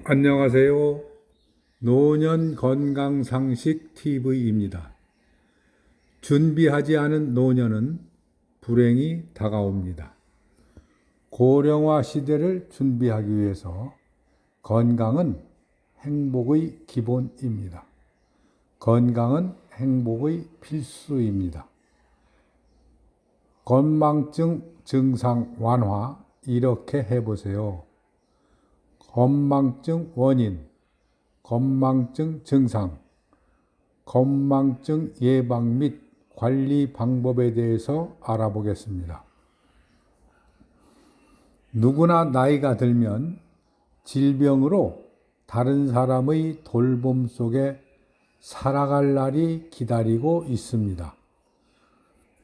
안녕하세요. 노년 건강상식 TV입니다. 준비하지 않은 노년은 불행이 다가옵니다. 고령화 시대를 준비하기 위해서 건강은 행복의 기본입니다. 건강은 행복의 필수입니다. 건망증 증상 완화 이렇게 해보세요. 건망증 원인, 건망증 증상, 건망증 예방 및 관리 방법에 대해서 알아보겠습니다. 누구나 나이가 들면 질병으로 다른 사람의 돌봄 속에 살아갈 날이 기다리고 있습니다.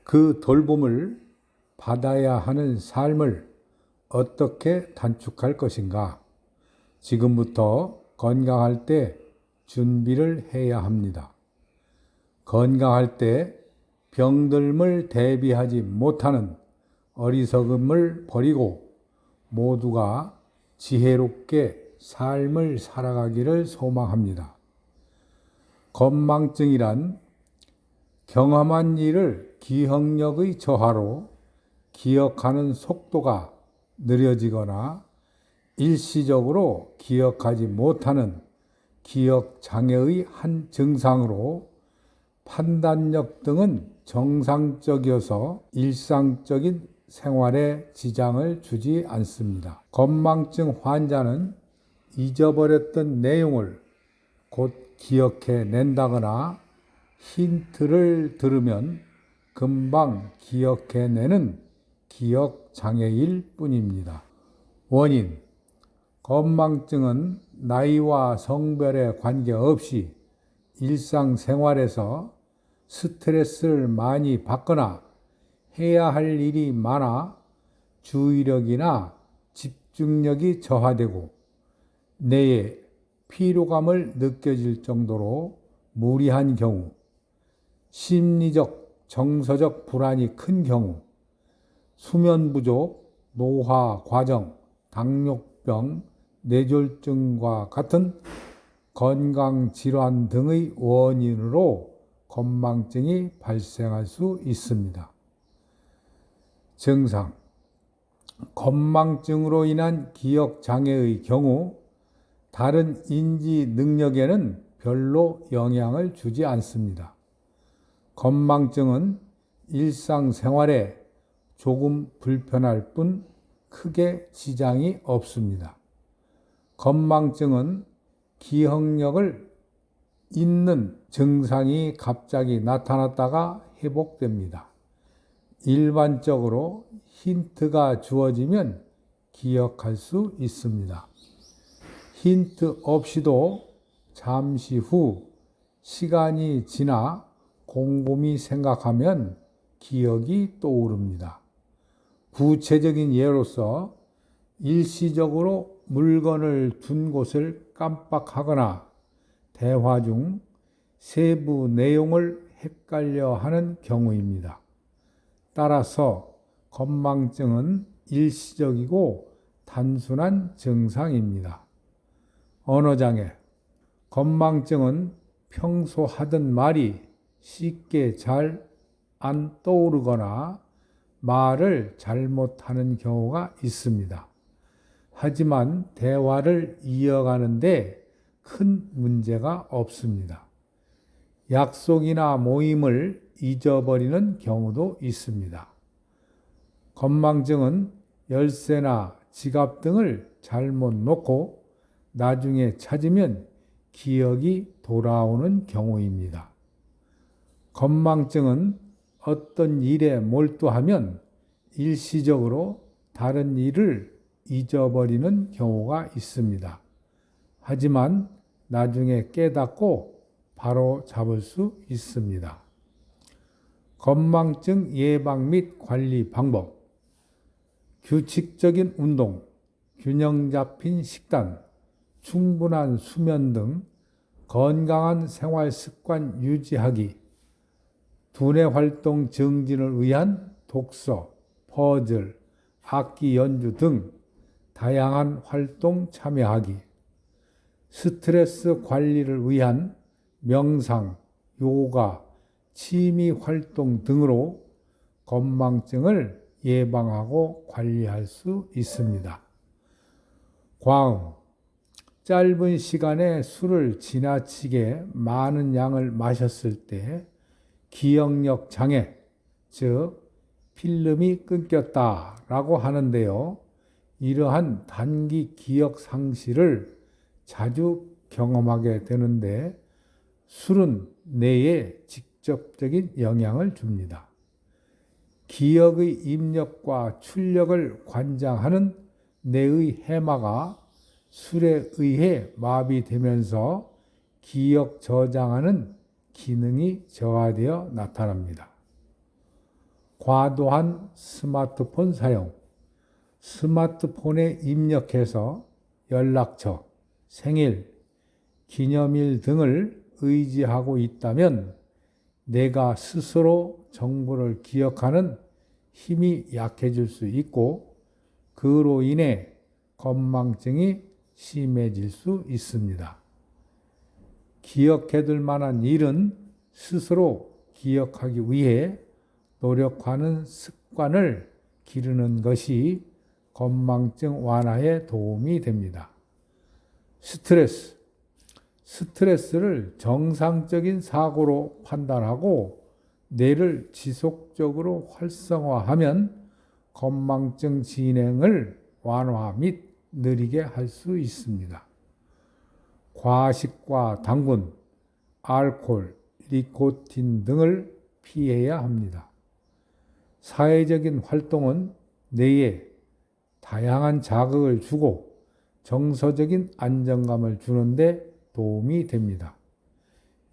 그 돌봄을 받아야 하는 삶을 어떻게 단축할 것인가? 지금부터 건강할 때 준비를 해야 합니다. 건강할 때 병들음을 대비하지 못하는 어리석음을 버리고 모두가 지혜롭게 삶을 살아가기를 소망합니다. 건망증이란 경험한 일을 기억력의 저하로 기억하는 속도가 느려지거나 일시적으로 기억하지 못하는 기억 장애의 한 증상으로 판단력 등은 정상적이어서 일상적인 생활에 지장을 주지 않습니다. 건망증 환자는 잊어버렸던 내용을 곧 기억해 낸다거나 힌트를 들으면 금방 기억해내는 기억 장애일 뿐입니다. 원인: 건망증은 나이와 성별에 관계없이 일상생활에서 스트레스를 많이 받거나 해야 할 일이 많아 주의력이나 집중력이 저하되고 뇌에 피로감을 느껴질 정도로 무리한 경우, 심리적, 정서적 불안이 큰 경우, 수면 부족, 노화 과정, 당뇨병, 뇌졸중과 같은 건강질환 등의 원인으로 건망증이 발생할 수 있습니다. 증상: 건망증으로 인한 기억장애의 경우 다른 인지 능력에는 별로 영향을 주지 않습니다. 건망증은 일상생활에 조금 불편할 뿐 크게 지장이 없습니다. 건망증은 기억력을 잃는 증상이 갑자기 나타났다가 회복됩니다. 일반적으로 힌트가 주어지면 기억할 수 있습니다. 힌트 없이도 잠시 후 시간이 지나 곰곰이 생각하면 기억이 떠오릅니다. 구체적인 예로서 일시적으로 물건을 둔 곳을 깜빡하거나 대화 중 세부 내용을 헷갈려 하는 경우입니다. 따라서 건망증은 일시적이고 단순한 증상입니다. 언어장애: 건망증은 평소 하던 말이 쉽게 잘 안 떠오르거나 말을 잘못하는 경우가 있습니다. 하지만 대화를 이어가는데 큰 문제가 없습니다. 약속이나 모임을 잊어버리는 경우도 있습니다. 건망증은 열쇠나 지갑 등을 잘못 놓고 나중에 찾으면 기억이 돌아오는 경우입니다. 건망증은 어떤 일에 몰두하면 일시적으로 다른 일을 잊어버리는 경우가 있습니다. 하지만 나중에 깨닫고 바로 잡을 수 있습니다. 건망증 예방 및 관리 방법: 규칙적인 운동, 균형 잡힌 식단, 충분한 수면 등 건강한 생활 습관 유지하기, 두뇌 활동 증진을 위한 독서, 퍼즐, 악기 연주 등 다양한 활동 참여하기, 스트레스 관리를 위한 명상, 요가, 취미 활동 등으로 건망증을 예방하고 관리할 수 있습니다. 과음, 짧은 시간에 술을 지나치게 많은 양을 마셨을 때 기억력 장애, 즉 필름이 끊겼다라고 하는데요. 이러한 단기 기억 상실을 자주 경험하게 되는데 술은 뇌에 직접적인 영향을 줍니다. 기억의 입력과 출력을 관장하는 뇌의 해마가 술에 의해 마비되면서 기억 저장하는 기능이 저하되어 나타납니다. 과도한 스마트폰 사용, 스마트폰에 입력해서 연락처, 생일, 기념일 등을 의지하고 있다면 내가 스스로 정보를 기억하는 힘이 약해질 수 있고 그로 인해 건망증이 심해질 수 있습니다. 기억해둘 만한 일은 스스로 기억하기 위해 노력하는 습관을 기르는 것이 건망증 완화에 도움이 됩니다. 스트레스를 정상적인 사고로 판단하고 뇌를 지속적으로 활성화하면 건망증 진행을 완화 및 느리게 할 수 있습니다. 과식과 당분, 알코올, 니코틴 등을 피해야 합니다. 사회적인 활동은 뇌에 다양한 자극을 주고 정서적인 안정감을 주는데 도움이 됩니다.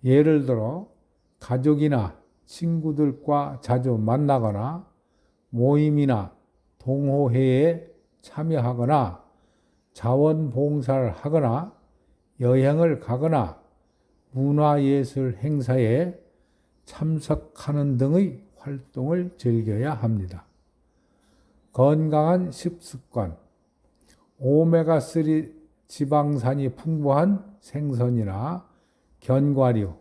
예를 들어 가족이나 친구들과 자주 만나거나 모임이나 동호회에 참여하거나 자원봉사를 하거나 여행을 가거나 문화예술 행사에 참석하는 등의 활동을 즐겨야 합니다. 건강한 식습관, 오메가3 지방산이 풍부한 생선이나 견과류,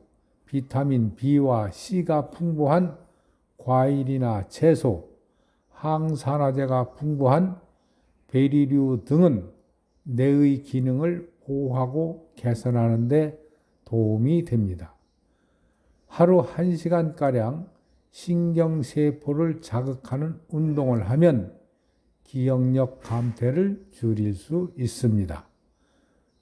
비타민 B와 C가 풍부한 과일이나 채소, 항산화제가 풍부한 베리류 등은 뇌의 기능을 보호하고 개선하는 데 도움이 됩니다. 하루 1시간가량 신경세포를 자극하는 운동을 하면 기억력 감퇴를 줄일 수 있습니다.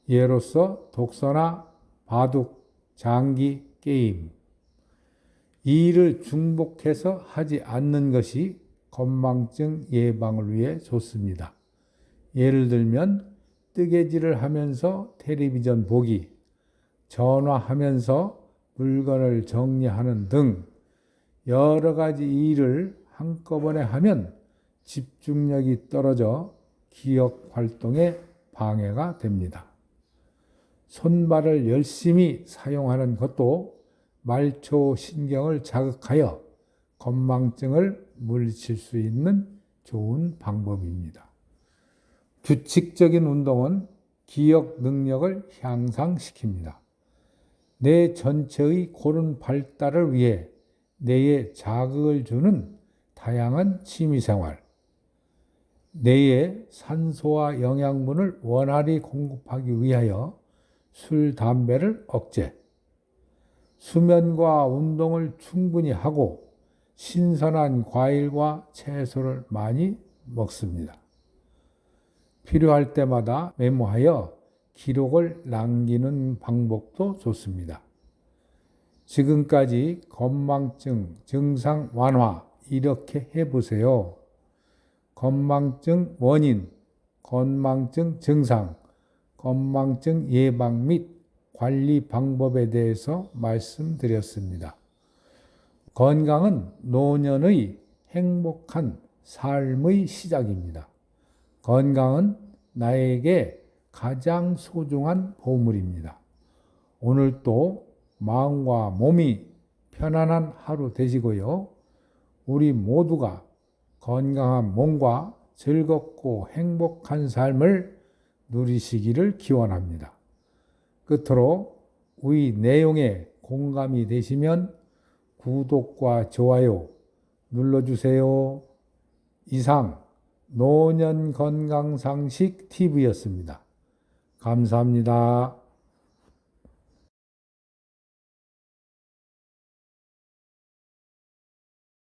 예로서 독서나 바둑, 장기, 게임. 이 일을 중복해서 하지 않는 것이 건망증 예방을 위해 좋습니다. 예를 들면 뜨개질을 하면서 텔레비전 보기, 전화하면서 물건을 정리하는 등 여러 가지 일을 한꺼번에 하면 집중력이 떨어져 기억 활동에 방해가 됩니다. 손발을 열심히 사용하는 것도 말초 신경을 자극하여 건망증을 물리칠 수 있는 좋은 방법입니다. 규칙적인 운동은 기억 능력을 향상시킵니다. 뇌 전체의 고른 발달을 위해 뇌에 자극을 주는 다양한 취미생활, 뇌에 산소와 영양분을 원활히 공급하기 위하여 술, 담배를 억제, 수면과 운동을 충분히 하고 신선한 과일과 채소를 많이 먹습니다. 필요할 때마다 메모하여 기록을 남기는 방법도 좋습니다. 지금까지 건망증 증상 완화 이렇게 해보세요. 건망증 원인, 건망증 증상, 건망증 예방 및 관리 방법에 대해서 말씀드렸습니다. 건강은 노년의 행복한 삶의 시작입니다. 건강은 나에게 가장 소중한 보물입니다. 오늘도 마음과 몸이 편안한 하루 되시고요. 우리 모두가 건강한 몸과 즐겁고 행복한 삶을 누리시기를 기원합니다. 끝으로 위 내용에 공감이 되시면 구독과 좋아요 눌러주세요. 이상 노년건강상식 TV였습니다. 감사합니다.